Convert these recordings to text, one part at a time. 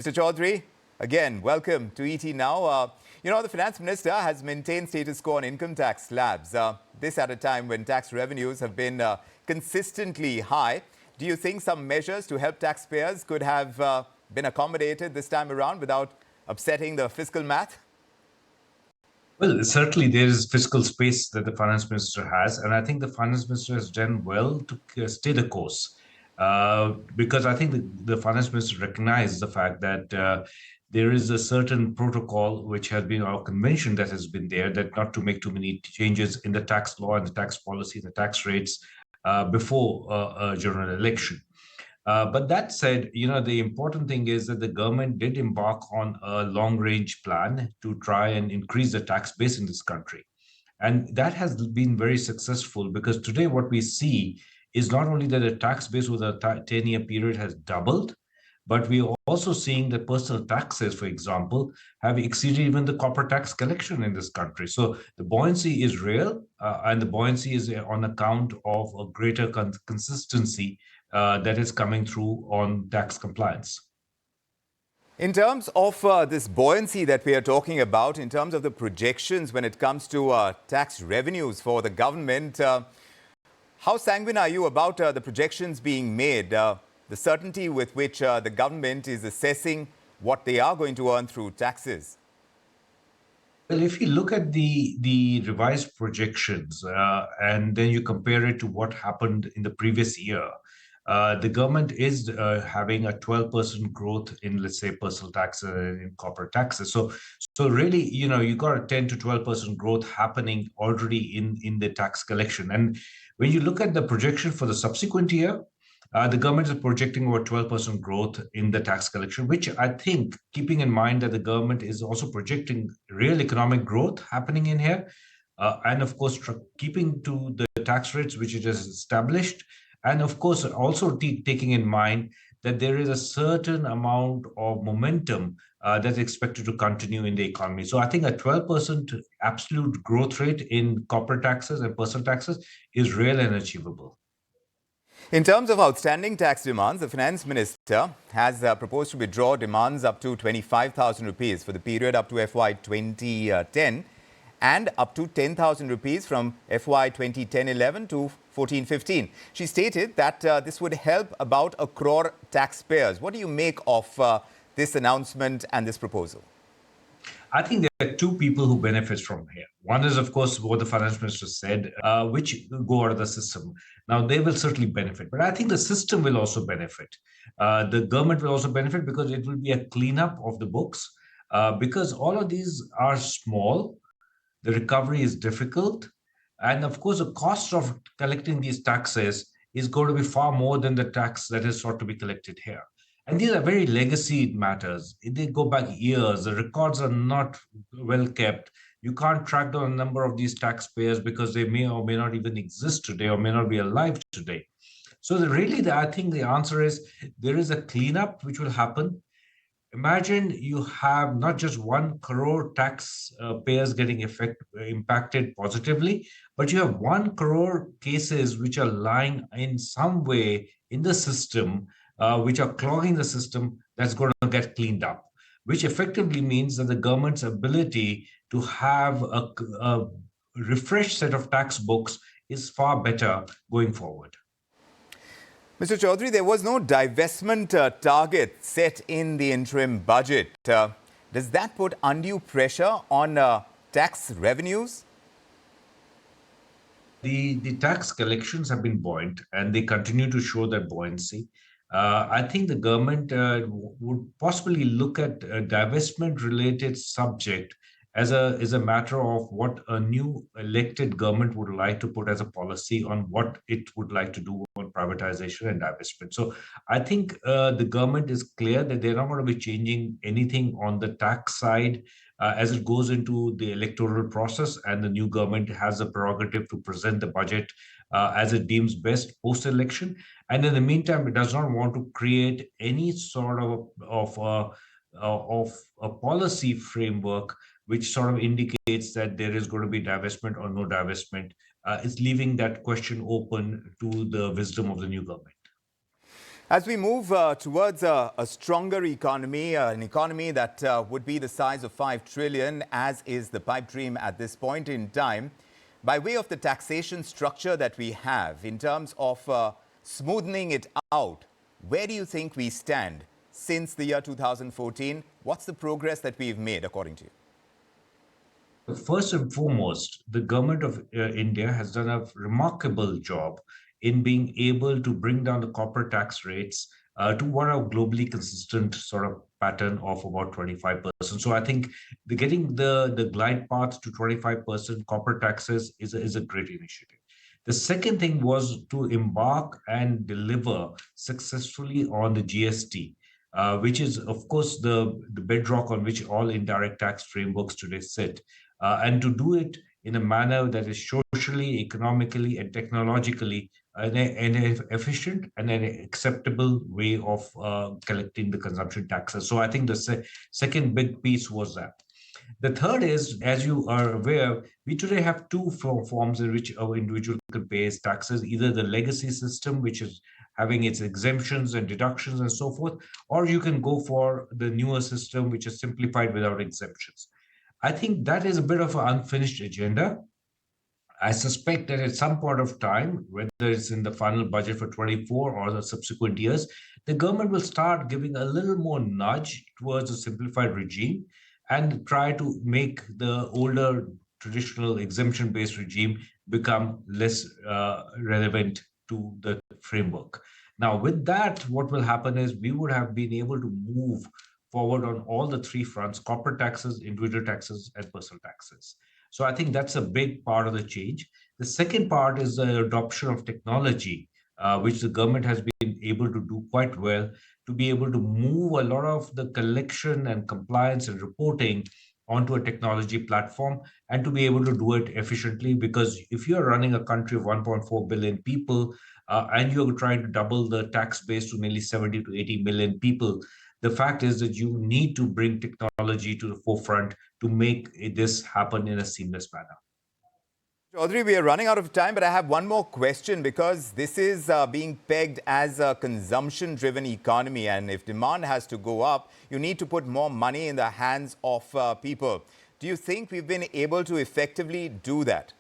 Mr. Chaudhri, again, welcome to ET Now. The Finance Minister has maintained status quo on income tax slabs. This at a time when tax revenues have been consistently high. Do you think some measures to help taxpayers could have been accommodated this time around without upsetting the fiscal math? Well, certainly there is fiscal space that the finance minister has, and I think the finance minister has done well to stay the course. Because I think the finance minister recognized the fact that there is a certain protocol which has been, our convention that has been there, that not to make too many changes in the tax law and the tax policy, the tax rates before a general election. But that said, the important thing is that the government did embark on a long-range plan to try and increase the tax base in this country. And that has been very successful because today what we see is not only that the tax base over a 10-year period has doubled, but we are also seeing that personal taxes, for example, have exceeded even the corporate tax collection in this country. So the buoyancy is real, and the buoyancy is on account of a greater consistency that is coming through on tax compliance. In terms of this buoyancy that we are talking about, in terms of the projections when it comes to tax revenues for the government, how sanguine are you about the projections being made, the certainty with which the government is assessing what they are going to earn through taxes? Well, if you look at the revised projections and then you compare it to what happened in the previous year, the government is having a 12% growth in, let's say, personal taxes and in corporate taxes. So really, you got a 10 to 12% growth happening already in the tax collection. And when you look at the projection for the subsequent year, the government is projecting over 12% growth in the tax collection, which I think, keeping in mind that the government is also projecting real economic growth happening in here, and of course, keeping to the tax rates which it has established, and of course, also taking in mind that there is a certain amount of momentum that's expected to continue in the economy. So I think a 12% absolute growth rate in corporate taxes and personal taxes is real and achievable. In terms of outstanding tax demands, the Finance Minister has proposed to withdraw demands up to 25,000 rupees for the period up to FY 2010 and up to 10,000 rupees from FY 2010-11 to 14-15. She stated that this would help about 1 crore taxpayers. What do you make of this announcement and this proposal? I think there are two people who benefit from here. One is, of course, what the finance minister said, which go out of the system. Now, they will certainly benefit, but I think the system will also benefit. The government will also benefit because it will be a cleanup of the books, because all of these are small. The recovery is difficult. And of course, the cost of collecting these taxes is going to be far more than the tax that is sought to be collected here. And these are very legacy matters. They go back years. The records are not well kept. You can't track down a number of these taxpayers because they may or may not even exist today or may not be alive today. So I think the answer is there is a cleanup which will happen. Imagine you have not just 1 crore tax payers getting impacted positively, but you have 1 crore cases which are lying in some way in the system, which are clogging the system, that's going to get cleaned up, which effectively means that the government's ability to have a refreshed set of tax books is far better going forward. Mr. Chaudhri, there was no divestment target set in the interim budget. Does that put undue pressure on tax revenues? The tax collections have been buoyant and they continue to show that buoyancy. I think the government would possibly look at a divestment related subject as a matter of what a new elected government would like to put as a policy on what it would like to do on privatization and divestment. So I think the government is clear that they're not going to be changing anything on the tax side as it goes into the electoral process, and the new government has the prerogative to present the budget as it deems best post-election. And in the meantime, it does not want to create any sort of a policy framework which sort of indicates that there is going to be divestment or no divestment. It's leaving that question open to the wisdom of the new government. As we move towards a stronger economy, an economy that would be the size of 5 trillion, as is the pipe dream at this point in time, by way of the taxation structure that we have, in terms of smoothing it out, where do you think we stand since the year 2014? What's the progress that we've made, according to you? First and foremost, the government of India has done a remarkable job in being able to bring down the corporate tax rates to what a globally consistent sort of pattern of about 25%. So I think getting the glide path to 25% corporate taxes is a great initiative. The second thing was to embark and deliver successfully on the GST, which is, of course, the bedrock on which all indirect tax frameworks today sit, and to do it in a manner that is socially, economically, and technologically an efficient and an acceptable way of collecting the consumption taxes. So I think the second big piece was that. The third is, as you are aware, we today have two forms in which our individual can pay his taxes, either the legacy system, which is having its exemptions and deductions and so forth, or you can go for the newer system, which is simplified without exemptions. I think that is a bit of an unfinished agenda. I suspect that at some point of time, whether it's in the final budget for 24 or the subsequent years, the government will start giving a little more nudge towards a simplified regime and try to make the older traditional exemption-based regime become less relevant to the framework. Now, with that, what will happen is we would have been able to move forward on all the three fronts: corporate taxes, individual taxes, and personal taxes. So I think that's a big part of the change. The second part is the adoption of technology, which the government has been able to do quite well, to be able to move a lot of the collection and compliance and reporting onto a technology platform, and to be able to do it efficiently. Because if you're running a country of 1.4 billion people and you're trying to double the tax base to nearly 70 to 80 million people, the fact is that you need to bring technology to the forefront to make this happen in a seamless manner. Chaudhri, we are running out of time, but I have one more question, because this is being pegged as a consumption-driven economy, and if demand has to go up, you need to put more money in the hands of people. Do you think we've been able to effectively do that?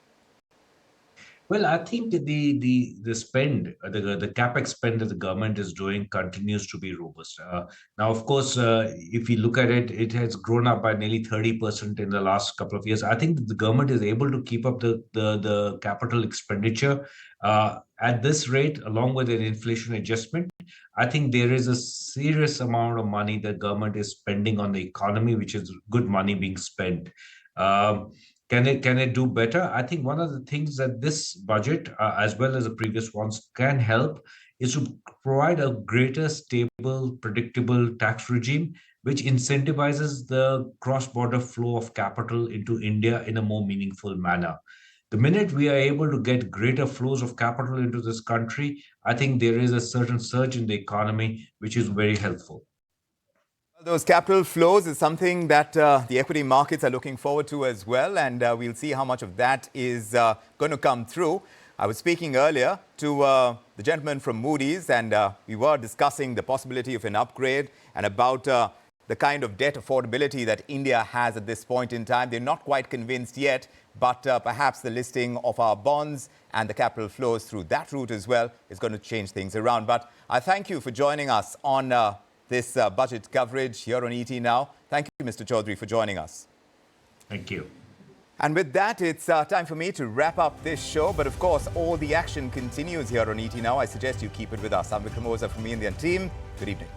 Well, I think the spend, the capex spend that the government is doing continues to be robust. Now, of course, if you look at it, it has grown up by nearly 30% in the last couple of years. I think that the government is able to keep up the capital expenditure at this rate, along with an inflation adjustment. I think there is a serious amount of money that government is spending on the economy, which is good money being spent. Um, can it do better? I think one of the things that this budget, as well as the previous ones, can help is to provide a greater stable, predictable tax regime, which incentivizes the cross-border flow of capital into India in a more meaningful manner. The minute we are able to get greater flows of capital into this country, I think there is a certain surge in the economy, which is very helpful. Those capital flows is something that the equity markets are looking forward to as well, and we'll see how much of that is going to come through. I was speaking earlier to the gentleman from Moody's, and we were discussing the possibility of an upgrade and about the kind of debt affordability that India has at this point in time. They're not quite convinced yet, but perhaps the listing of our bonds and the capital flows through that route as well is going to change things around. But I thank you for joining us on this budget coverage here on ET Now. Thank you, Mr. Chaudhri, for joining us. Thank you. And with that, it's time for me to wrap up this show. But of course, all the action continues here on ET Now. I suggest you keep it with us. I'm Vikram from me and the team. Good evening.